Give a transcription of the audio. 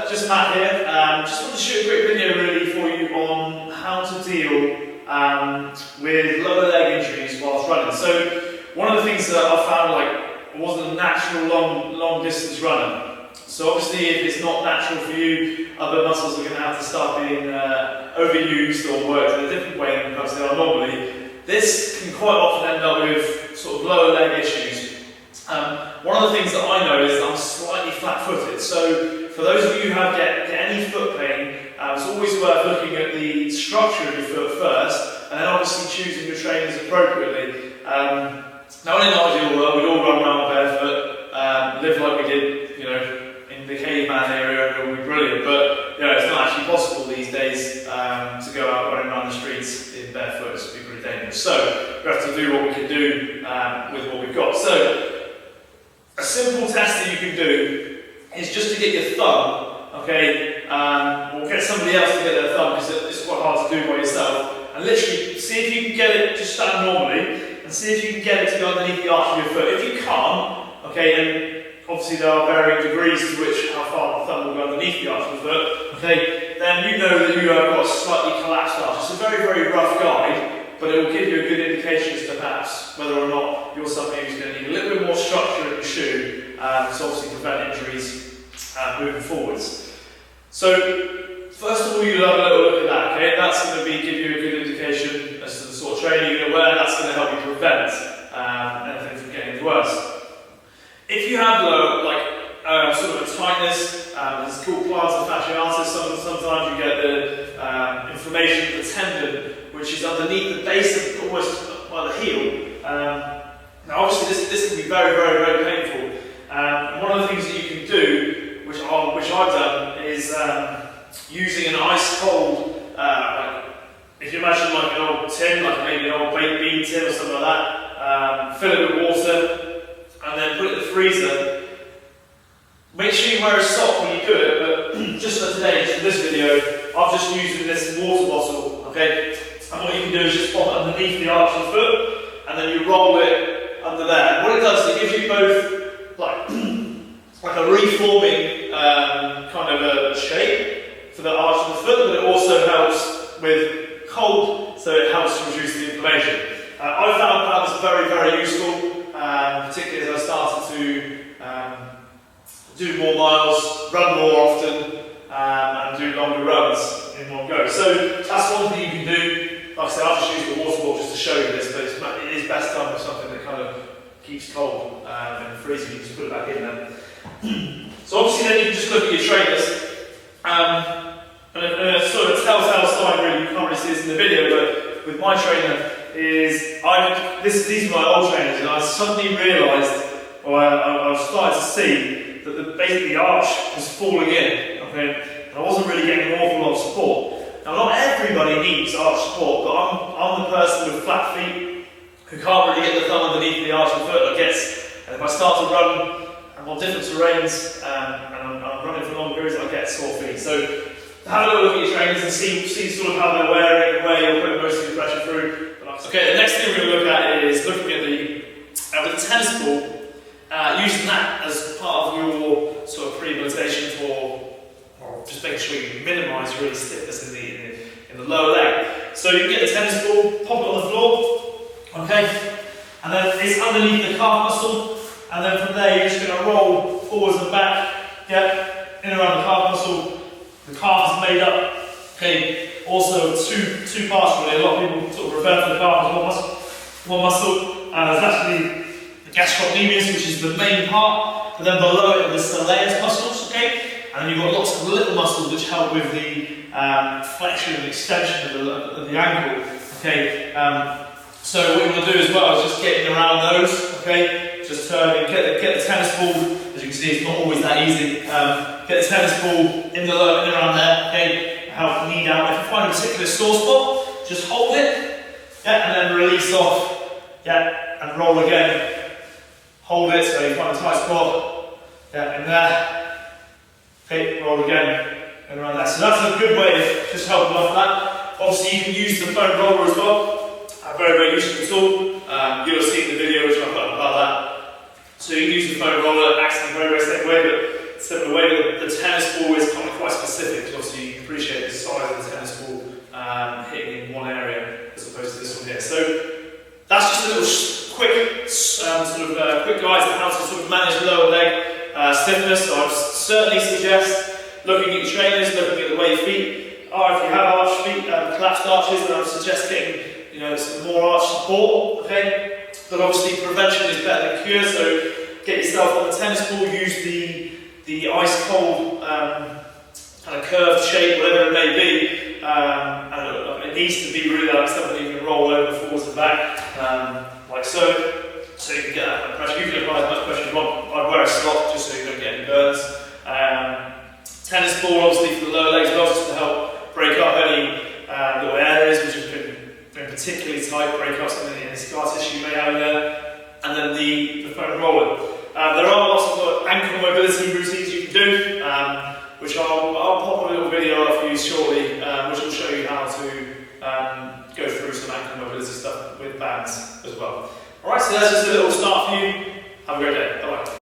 just Matt here. Just want to shoot a quick video really for you on how to deal with lower leg injuries whilst running. So one of the things that I found, I wasn't a natural long distance runner. So obviously if it's not natural for you, other muscles are going to have to start being overused or worked in a different way than perhaps they are normally. This can quite often end up with sort of lower leg issues. One of the things that I know is that I'm slightly flat-footed, so for those of you who get any foot pain, it's always worth looking at the structure of your foot first, and then obviously choosing your trainers appropriately. Now in an ideal world, we'd all run around barefoot, live like we did, in the caveman area, and it would be brilliant, but it's not actually possible these days to go out running around the streets in barefoot. It would be pretty dangerous. So we have to do what we can do with what we've got. So a simple test that you can do is just to get your thumb, okay, or get somebody else to get their thumb, because it's quite hard to do by yourself, and literally see if you can get it, just stand normally, and see if you can get it to go underneath the arch of your foot. If you can't, okay, and obviously there are varying degrees to which how far the thumb will go underneath the arch of the foot, okay, then you know that you have got a slightly collapsed arch. It's a very, very rough guide, but it will give you a good indication as to perhaps whether or not you're somebody who's going to need a little bit more structure in your shoe to obviously prevent injuries moving forwards. So first of all, you'll have a little look at that, okay? That's going to give you a good indication as to the sort of training you're going to wear. That's going to help you prevent anything from getting worse. If you have sort of a tightness, it's called plantar fasciitis. Sometimes you get the inflammation of the tendon, which is underneath the base of almost by the heel. Now obviously this can be very, very, very painful. And one of the things that you can do, which I've done, is using an ice cold, if you imagine like an old tin, like maybe an old baked bean tin or something like that, fill it with water, and then put it in the freezer. Make sure you wear a sock when you do it, but just for today, for this video, I've just used this water bottle, okay? And what you can do is just pop it underneath the arch of the foot, and then you roll it under there. And what it does is it gives you both like a reforming kind of a shape for the arch of the foot, but it also helps with cold, so it helps to reduce the inflammation. I found that was very, very useful, particularly as I started to do more miles, run more often, and do longer runs in one go. So that's one thing you can do. Like I said, I've just used the water bottle just to show you this, but it is best done with something that kind of keeps cold and freezing. You just put it back in then. So obviously then you can just look at your trainers. And a sort of telltale sign, really, you can't really see this in the video, but with my trainer is, these are my old trainers, and I suddenly realised, or I was starting to see, that basically the arch was falling in, okay? And I wasn't really getting an awful lot of support. Now not everybody needs arch support, but I'm the person with flat feet who can't really get the thumb underneath the arch of the foot. And if I start to run on different terrains and I'm running for long periods, I get sore feet. So have a little look at your trainers and see sort of how they're wearing and where you're putting most of your pressure through. Okay, the next thing we're going to look at is looking at the tennis ball. Using that as part of your sort of rehabilitation for just making sure you minimise really stiffness in the lower leg. So you can get the tennis ball, pop it on the floor, okay, and then it's underneath the calf muscle, and then from there you're just going to roll forwards and back, in around the calf muscle. The calf is made up, okay, also two parts really. A lot of people sort of refer to the calf as one muscle, and there's actually the gastrocnemius, which is the main part, and then below it are the soleus muscles, okay? And then you've got lots of little muscles which help with the flexion and extension of the ankle, okay? So what you want to do as well is just getting around those, okay? Just turning, get the tennis ball, as you can see it's not always that easy, get the tennis ball in around there, okay? Help the knee down. If you find a particular sore spot, just hold it, and then release off, and roll again. Hold it, so you find a tight spot, in there, okay, roll again, and around there. So that's a good way of just helping off that. Obviously you can use the foam roller as well, a very, very useful tool. You'll have seen the video which I put up about that. So you can use the foam roller, it acts in a very, very safe way, but similar way. The tennis ball is kind of quite specific, because obviously you can appreciate the size of the tennis ball hitting in one area as opposed to this one here. So that's just a little quick quick guide to how to sort of manage lower leg stiffness. So I'd certainly suggest looking at your trainers, looking at the way your feet are. If you have arched feet, collapsed arches, then I would suggest getting some more arch support. Okay. But obviously prevention is better than cure, so get yourself on the tennis ball, use the ice cold kind of curved shape, whatever it may be, and it needs to be really like something you can roll over forwards and back, like so you can get that kind of pressure. You can apply as much pressure as you want. I'd wear a sock just so you don't get any burns. Tennis ball obviously for the lower legs, but also just to help break up any little areas which have been particularly tight, break up some of the scar tissue you may have there, and then the foam roller. There are lots of ankle mobility routines you can do, which I'll pop a little video up for you shortly, which will show you how to go through some ankle mobility stuff with bands as well. Alright, so that's just a little start for you. Have a great day. Bye bye.